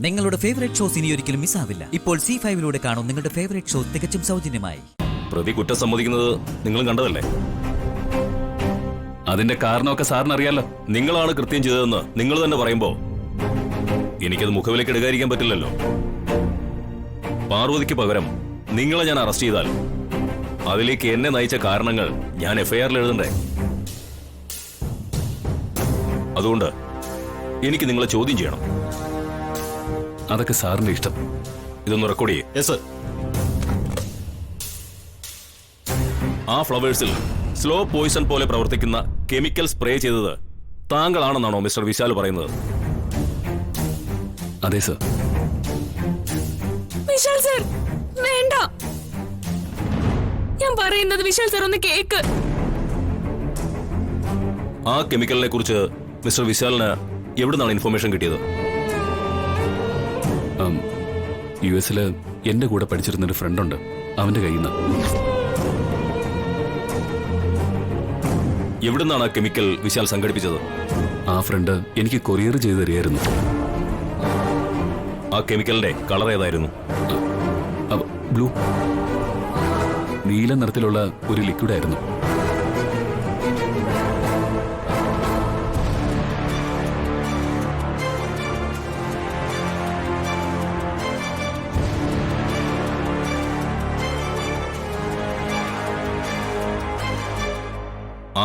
നിങ്ങളുടെ favourite shows ഇനി ഒരിക്കലും മിസ്സാവില്ല. ഇപ്പോൾ C5 കാണും നിങ്ങളുടെ ഫേവറേറ്റ് ഷോ തികച്ചും സൗജന്യമായി. പ്രതി കുറ്റം സമ്മതിക്കുന്നത് നിങ്ങളും കണ്ടതല്ലേ? അതിന്റെ കാരണമൊക്കെ സാറിന് അറിയാലോ. നിങ്ങളാണ് കൃത്യം ചെയ്തതെന്ന് നിങ്ങൾ തന്നെ പറയുമ്പോ എനിക്കത് മുഖവിലേക്ക് എടുക്കാതിരിക്കാൻ പറ്റില്ലല്ലോ. പാർവതിക്ക് പകരം നിങ്ങളെ ഞാൻ അറസ്റ്റ് ചെയ്താൽ അതിലേക്ക് എന്നെ നയിച്ച കാരണങ്ങൾ ഞാൻ FIR-ൽ എഴുതണ്ടേ? അതുകൊണ്ട് എനിക്ക് നിങ്ങളെ ചോദ്യം ചെയ്യണം. അതൊക്കെ സാറിന്റെ ഇഷ്ടം. ഇതൊന്ന് റെക്കോർഡ് ചെയ്യേ. Yes sir. ആ ഫ്ലവേഴ്സിൽ സ്ലോ പോയിസൺ പോലെ പ്രവർത്തിക്കുന്ന കെമിക്കൽ സ്പ്രേ ചെയ്തത് താങ്കളാണെന്നാണോ മിസ്റ്റർ വിശാൽ പറയുന്നത്? അതെ സർ. വിശാൽ സർ, വേണ്ട. ഞാൻ പറയുന്നത് വിശാൽ സർ ഒന്ന് കേക്ക്. ആ കെമിക്കലിനെ കുറിച്ച് മിസ്റ്റർ വിശാലിന് എവിടുന്നാണ് ഇൻഫർമേഷൻ കിട്ടിയത്? US-ല് എന്റെ കൂടെ പഠിച്ചിരുന്നൊരു ഫ്രണ്ടുണ്ട്, അവന്റെ കയ്യിൽ നിന്ന്. എവിടുന്നാണ് ആ കെമിക്കൽ വിശാൽ സംഘടിപ്പിച്ചത്? ആ ഫ്രണ്ട് എനിക്ക് കൊറിയർ ചെയ്ത് തരികയായിരുന്നു. ആ കെമിക്കലിന്റെ കളർ ഏതായിരുന്നു? ബ്ലൂ, നീല നിറത്തിലുള്ള ഒരു ലിക്വിഡായിരുന്നു.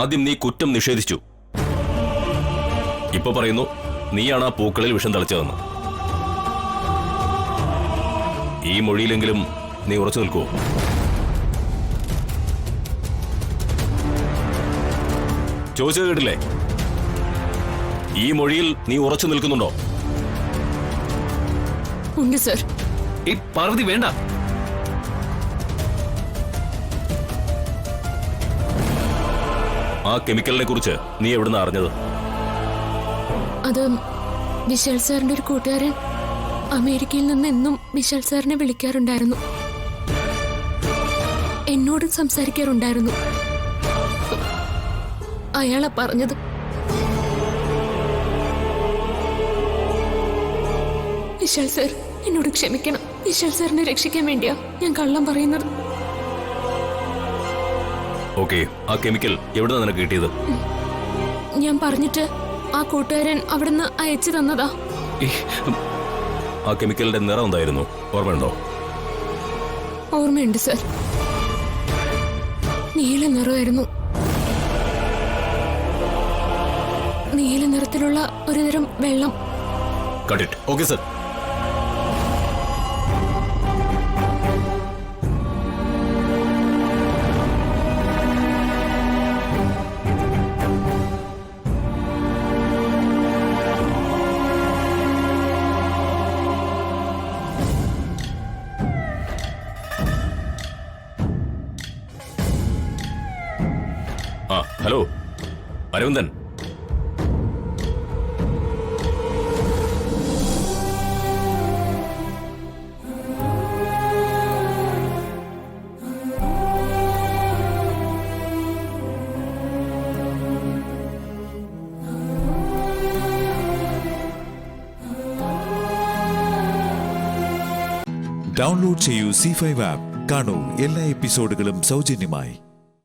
ആദ്യം നീ കുറ്റം നിഷേധിച്ചു. ഇപ്പൊ പറയുന്നു നീയാണ് ആ പൂക്കളിൽ വിഷം തളിച്ചതെന്ന്. ഈ മൊഴിയിലെങ്കിലും നീ ഉറച്ചു നിൽക്കുവോ? ചോദിച്ചത് കേട്ടില്ലേ? ഈ മൊഴിയിൽ നീ ഉറച്ചു നിൽക്കുന്നുണ്ടോ? ഉണ്ട് സർ. ഈ പാർവതി വേണ്ട. ആ കെമിക്കലിനെ കുറിച്ച് നീ എവിടുന്ന് അറിഞ്ഞത്? അത് വിശാൽ സാറിന്റെ ഒരു കൂട്ടുകാരൻ അമേരിക്കയിൽ നിന്ന് എന്നും വിശാൽ സാറിനെ വിളിക്കാറുണ്ടായിരുന്നു, എന്നോട് സംസാരിക്കാറുണ്ടായിരുന്നു. അയാളാ പറഞ്ഞത്. വിശാൽ സാർ, എന്നോട് ക്ഷമിക്കണം. വിശാൽ സാറിനെ രക്ഷിക്കാൻ വേണ്ടിയാ ഞാൻ കള്ളം പറയുന്നത്. ഓക്കെ, ആ കെമിക്കൽ എവിടെ നിനക്ക് കിട്ടിയത്? ഞാൻ പറഞ്ഞിട്ട് ആ കൂട്ടുകാരൻ അവിടുന്ന് അയച്ചു തന്നതാ. ആ കെമിക്കലിന്റെ നിറം എന്തായിരുന്നു, ഓർമ്മയുണ്ടോ? ഓർമ്മയുണ്ട് സർ, നീല നിറമായിരുന്നു. നീല നിറത്തിലുള്ള ഒരുതരം വെള്ളം. Got it. Okay sir. Hello Aravindan. Download ചെയ്യൂ C5 ആപ്പ്. കാണൂ എല്ലാ എപ്പിസോഡുകളും സൗജന്യമായി.